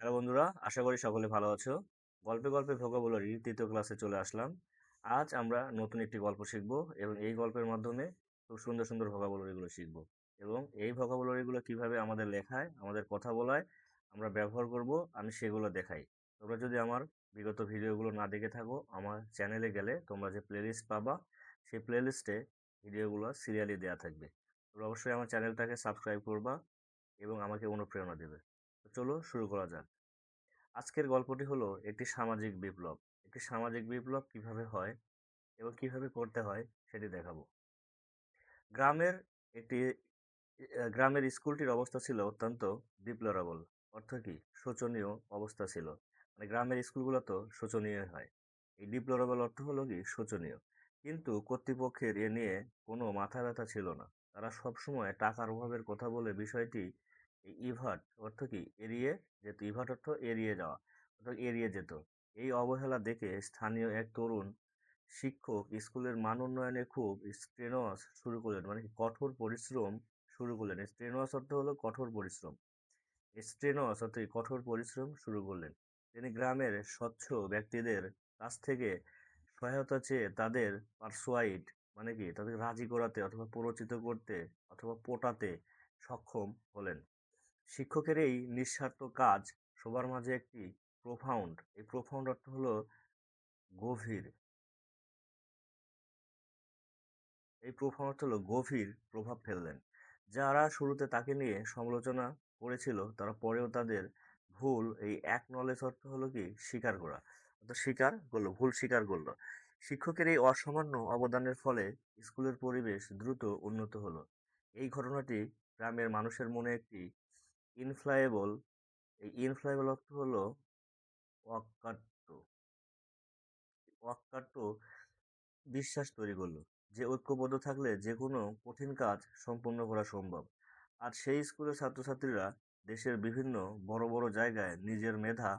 Hello বন্ধুরা, আশা করি সকলে ভালো আছো। গল্পে গল্পে ভোকাবুলারি তৃতীয় ক্লাসে চলে আসলাম। আজ আমরা নতুন একটি গল্প শিখব এবং এই গল্পের মাধ্যমে খুব সুন্দর সুন্দর ভোকাবুলারিগুলো শিখব এবং এই ভোকাবুলারিগুলো কিভাবে আমাদের লেখায়, আমাদের কথা বলায় আমরা ব্যবহার করব, আমি সেগুলো দেখাই। তোমরা যদি আমার বিগত ভিডিওগুলো না দেখে থাকো, আমার চ্যানেলে গেলে তোমরা যে প্লেলিস্ট পাবা, সেই প্লেলিস্টে ভিডিওগুলো সিরিয়ালি দেওয়া থাকবে। তোমরা অবশ্যই আমার চ্যানেলটাকে সাবস্ক্রাইব করবা এবং আমাকে অনুপ্রেরণা দেবে। তো চলো শুরু করা যাক। আজকের গল্পটি হলো একটি সামাজিক বিপ্লব। একটি সামাজিক বিপ্লব কিভাবে হয় এবং কিভাবে করতে হয় সেটি দেখাবো। গ্রামের একটি গ্রামের স্কুলটির অবস্থা ছিল অত্যন্ত ডিপ্লোরেবল। অর্থ কি? শোচনীয় অবস্থা ছিল। মানে গ্রামের স্কুলগুলো তো শোচনীয় হয়। এই ডিপ্লোরেবল অর্থ হলো কি? শোচনীয়। কিন্তু কর্তৃপক্ষের এ নিয়ে কোনো মাথা ব্যথা ছিল না। তারা সবসময় টাকার অভাবের কথা বলে বিষয়টি ইভার্ট অর্থ কি? এড়িয়ে যেত। ইভার্ট অর্থ এড়িয়ে যাওয়া, অর্থাৎ এড়িয়ে যেত। এই অবহেলা দেখে স্থানীয় এক তরুণ শিক্ষক স্কুলের মান উন্নয়নে খুব স্ট্রেনস শুরু করলেন, মানে কি কঠোর পরিশ্রম শুরু করলেন। স্ট্রেনস অর্থ হলো কঠোর পরিশ্রম। স্ট্রেনস অর্থ কি? কঠোর পরিশ্রম শুরু করলেন। তিনি গ্রামের স্বচ্ছ ব্যক্তিদের কাছ থেকে সহায়তা চেয়ে তাদের পারসুয়াইড, মানে কি তাদের রাজি করাতে অথবা প্ররোচিত করতে অথবা পটাতে সক্ষম হলেন। শিক্ষকের এই নিঃস্বার্থ কাজ সবার মাঝে একটি প্রোফাউন্ড, এই প্রোফাউন্ড অর্থ হলো গভীর, এই প্রোফাউন্ড হলো গভীর প্রভাব ফেললেন। যারা শুরুতে তাকে নিয়ে সমালোচনা করেছিল তারা পরেও তাদের ভুল এই অ্যাকনলেজ অর্থ হলো কি? স্বীকার করা, অর্থাৎ স্বীকার করলো, ভুল স্বীকার করলো। শিক্ষকের এই অসামান্য অবদানের ফলে স্কুলের পরিবেশ দ্রুত উন্নত হলো। এই ঘটনাটি গ্রামের মানুষের মনে একটি ইনফ্লায়েবল, এই ইনফ্লায়েবল অর্থ হলো অকাট্য, অকাট্য বিশ্বাস তৈরি করলো যে ঐক্যবদ্ধ থাকলে যে কোনো কঠিন কাজ সম্পূর্ণ করা সম্ভব। আর সেই স্কুলের ছাত্রছাত্রীরা দেশের বিভিন্ন বড় বড় জায়গায় নিজের মেধা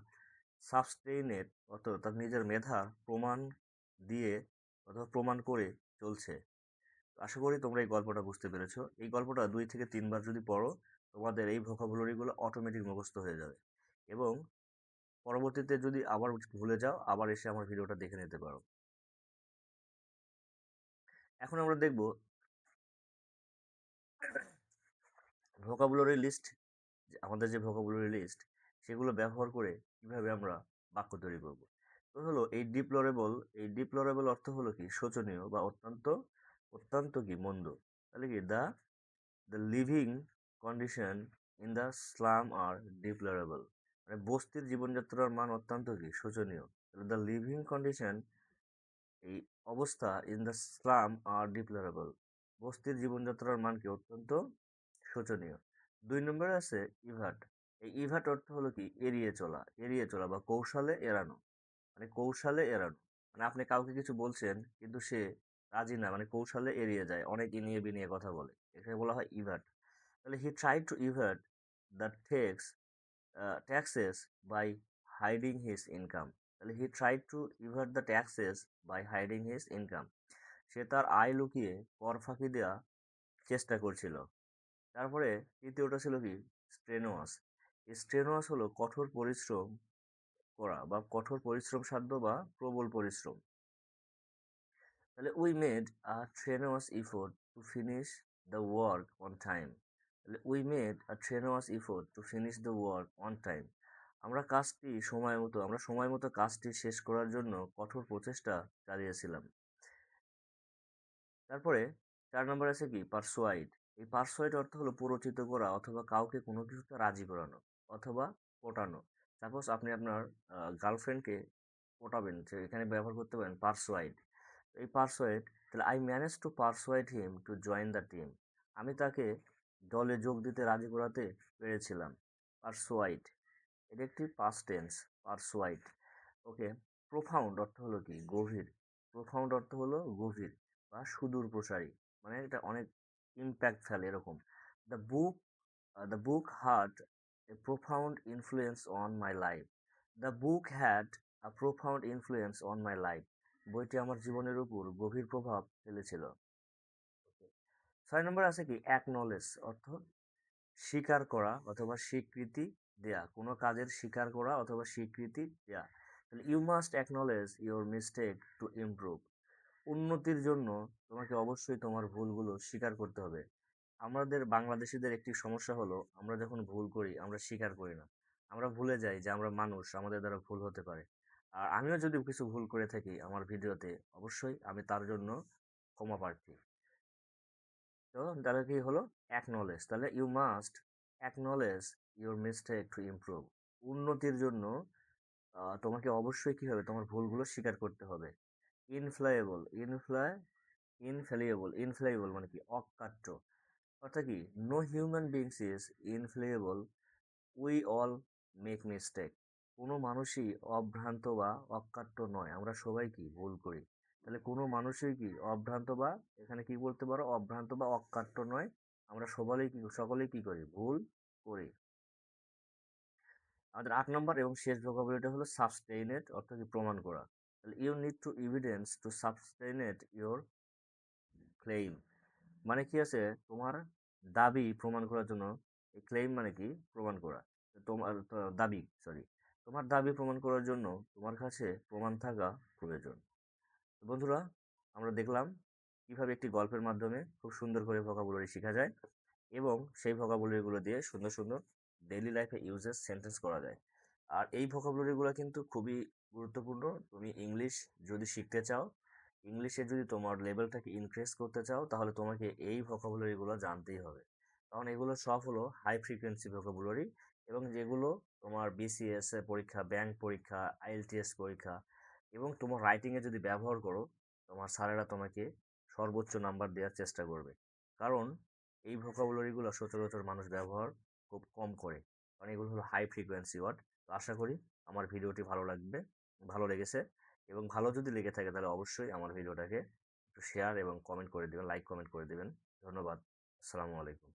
সাবস্টেইনের, অর্থাৎ তার নিজের মেধা প্রমাণ দিয়ে অথবা প্রমাণ করে চলছে। আশা করি তোমরা এই গল্পটা বুঝতে পেরেছো। এই গল্পটা 2 থেকে 3 বার যদি পড়ো, তোমাদের এই ভোকাবুলারিগুলো অটোমেটিক মুখস্থ হয়ে যাবে এবং পরবর্তীতে যদি আবার ভুলে যাও, আবার এসে আমার ভিডিওটা দেখে নিতে পারো। এখন আমরা দেখব ভোকাবুলারি লিস্ট, আমাদের যে ভোকাবুলারি লিস্ট সেগুলো ব্যবহার করে কিভাবে আমরা বাক্য তৈরি করব। তো হলো এই ডিপ্লোরেবল অর্থ হলো কি? শোচনীয় বা অত্যন্ত, অত্যন্ত কি? মন্দ। তাহলে কি the living condition in the slum are deplorable, মানে বস্তির জীবনযাত্রার মান অত্যন্ত কি? শোচনীয়। তাহলে দ্য লিভিং কন্ডিশন, এই অবস্থা, in the slum are deplorable, বস্তির জীবনযাত্রার মান কি? অত্যন্ত শোচনীয়। 2 নম্বরে আছে ইভাট। এই ইভাট অর্থ হলো কি? এড়িয়ে চলা, এড়িয়ে চলা বা কৌশলে এড়ানো, মানে কৌশলে এড়ানো। মানে আপনি কাউকে কিছু বলছেন কিন্তু সে রাজি না, মানে কৌশলে এড়িয়ে যায়, অনেক ইনিয়ে বিনিয়ে কথা বলে, এটাকে বলা হয় ইভাট। তাহলে he tried to evade the taxes by hiding his income. তাহলে he tried to evade the taxes by hiding his income. সে তার আয় লুকিয়ে কর ফাঁকি দেওয়া চেষ্টা করছিল। তারপরে তৃতীয়টা ছিল কি? স্ট্রেনোয়াস। স্ট্রেনোয়াস হলো কঠোর পরিশ্রম করা বা কঠোর পরিশ্রম সাধ্য বা প্রবল পরিশ্রম। তাহলে we made a strenuous effort to finish the work on time. তাহলে we made a strenuous effort to finish the work on time. আমরা সময় মতো কাজটি শেষ করার জন্য কঠোর প্রচেষ্টা চালিয়েছিলাম। তারপরে 4 নম্বর আছে কি? পারসুয়াইড। এই পারসুয়াইড অর্থ হলো প্ররোচিত করা অথবা কাউকে কোনো কিছুতে রাজি করানো অথবা পটানো। সাপোজ আপনি আপনার গার্লফ্রেন্ডকে পটাবেন, যে এখানে ব্যবহার করতে পারেন পারসুয়াইড। এই পারসুয়েট, তাহলে I manage to pursuit him to join the team. আমি তাকে দলে যোগ দিতে রাজি করাতে পেরেছিলাম। পারসুয়াইড, এটা একটি পাস্ট টেন্স, পারসুয়াইড। ওকে। প্রোফাউন্ড অর্থ হলো কি? গভীর। প্রোফাউন্ড অর্থ হলো গভীর বা সুদূর প্রসারী, মানে এটা অনেক ইম্প্যাক্ট ফেলে এরকম। The book the book had a profound influence on my life. The book had a profound influence on my life. বইটি আমার জীবনের উপর গভীর প্রভাব ফেলেছিল। 6 নম্বর আছে কি? অ্যাকনলেজ অর্থ স্বীকার করা অথবা স্বীকৃতি দেয়া, কোনো কাজের স্বীকার করা অথবা স্বীকৃতি দেয়া। তাহলে you must acknowledge your mistake to improve. উন্নতির জন্য তোমাকে অবশ্যই তোমার ভুলগুলো স্বীকার করতে হবে। আমাদের বাংলাদেশীদের একটি সমস্যা হলো, আমরা যখন ভুল করি আমরা স্বীকার করি না। আমরা ভুলে যাই যে আমরা মানুষ, আমাদের দ্বারা ভুল হতে পারে। আর আমিও যদি কিছু ভুল করে থাকি আমার ভিডিওতে, অবশ্যই আমি তার জন্য ক্ষমা প্রার্থী। তো তাহলে কি হলো? অ্যাকনলেজ। তাহলে you must acknowledge your mistake to improve. উন্নতির জন্য তোমাকে অবশ্যই কি হবে? তোমার ভুলগুলো স্বীকার করতে হবে। ইনফ্লাইয়েবল, ইনফ্লাইয়েবল মানে কি? অকাট্য। অর্থাৎ কি? No human beings is infallible, we all make mistake. কোনো মানুষই অভ্রান্ত বা অকাট্য নয়, আমরা সবাই কি ভুল করি। তাহলে কোনো মানুষই কি অভ্রান্ত বা, এখানে কি বলতে পারো, অভ্রান্ত বা অকাট্য নয়, আমরা সকলেই কি করি, ভুল করি। আমাদের 8 নম্বর এবং শেষ ভোকাবুলারিটা হলো সাবস্টেইনেট, অর্থাৎ কি প্রমাণ করা। তাহলে you need to evidence to substantiate your claim. মানে কি আছে, তোমার দাবি প্রমাণ করার জন্য, এই ক্লেইম মানে কি? প্রমাণ করা। তোমার দাবি প্রমাণ করার জন্য তোমার কাছে প্রমাণ থাকা প্রয়োজন। তো বন্ধুরা, আমরা দেখলাম কিভাবে একটি গল্পের মাধ্যমে খুব সুন্দর করে ভোকাবুলারি শেখা যায় এবং সেই ভোকাবুলারিগুলো দিয়ে সুন্দর সুন্দর ডেইলি লাইফে ইউজেস সেন্টেন্স করা যায়। আর এই ভোকাবুলারিগুলো কিন্তু খুবই গুরুত্বপূর্ণ। তুমি ইংলিশ যদি শিখতে চাও, ইংলিশে যদি তোমার লেভেলটাকে ইনক্রিজ করতে চাও, তাহলে তোমাকে এই ভোকাবুলারিগুলো জানতেই হবে। কারণ এগুলো সব হলো হাই ফ্রিকোয়েন্সি ভোকাবুলারি, এবং যেগুলো তোমার বিসিএস পরীক্ষা, ব্যাংক পরীক্ষা, আইএলটিএস পরীক্ষা এবং তোমার রাইটিংয়ে যদি ব্যবহার করো, তোমার স্যারেরা তোমাকে সর্বোচ্চ নাম্বার দেওয়ার চেষ্টা করবে। কারণ এই ভোকাবুলারিগুলো সচরাচর মানুষ ব্যবহার খুব কম করে, কারণ এগুলো হলো হাই ফ্রিকোয়েন্সি ওয়ার্ড। তো আশা করি আমার ভিডিওটি ভালো লেগেছে, এবং ভালো যদি লেগে থাকে তাহলে অবশ্যই আমার ভিডিওটাকে একটু শেয়ার এবং কমেন্ট করে দেবেন, লাইক কমেন্ট করে দেবেন। ধন্যবাদ। আসসালামু আলাইকুম।